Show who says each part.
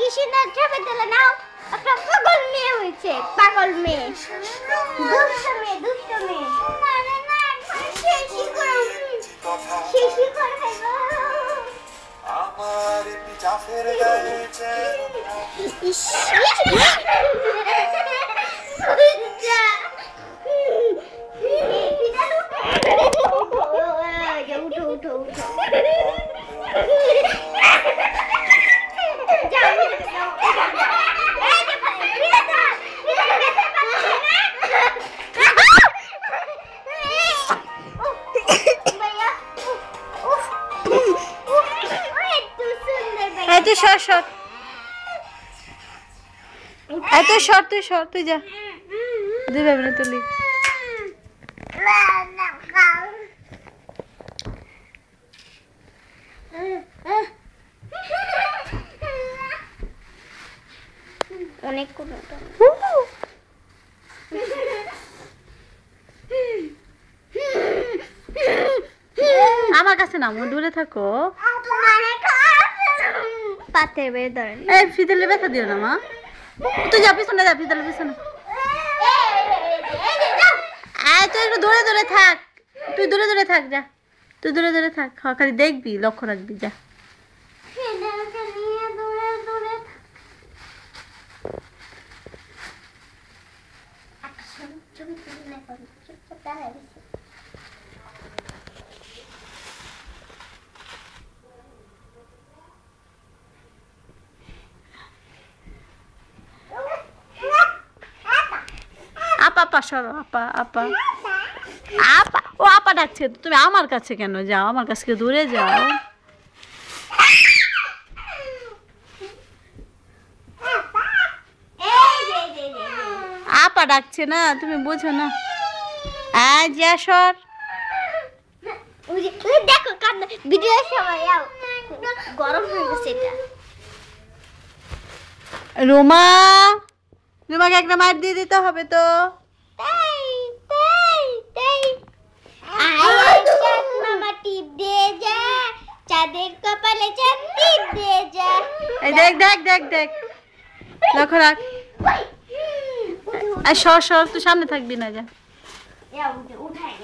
Speaker 1: শিশি না ছবি তুলে নাও একটা পাগল মেয়ে হয়েছে পাগল মেয়ে দুষ্ট মেয়ে না না না শিশি করে
Speaker 2: আমার পিছাফের গাইছে
Speaker 1: উঠো
Speaker 3: সর তুই যা দুই ভাই বোনে তুলি
Speaker 1: অনেক
Speaker 3: আমার কাছে না দূরে থাকো
Speaker 1: পাতে বের ধরেন
Speaker 3: এই ফিদলে ব্যথা দিও না মা তুই যা পিছনে যা ফিদলে পিছনে তুই একটু দূরে থাক তুই দূরে থাক যা তুই দূরে থাক খালি দেখবি লক্ষ্য রাখবি যা আপা সরো আপা ও আপা ডাকছে তুমি আমার কাছে কেন যাও আমার কাছ থেকে দূরে যাও আপা ডাকছে না তুমি বোঝো না যা সর
Speaker 1: দেখো ভিডিও সময় গরম হয়ে গেছে এটা
Speaker 3: রুমাকে একটা মার দিয়ে দিতে হবে তো
Speaker 1: মামা টিপ দিয়ে যা চাঁদের কপালে চাঁদ টিপ দিয়ে যা
Speaker 3: এই দেখ লক্ষ্য রাখ সর তুই সামনে থাকবি না যা
Speaker 1: উঠাই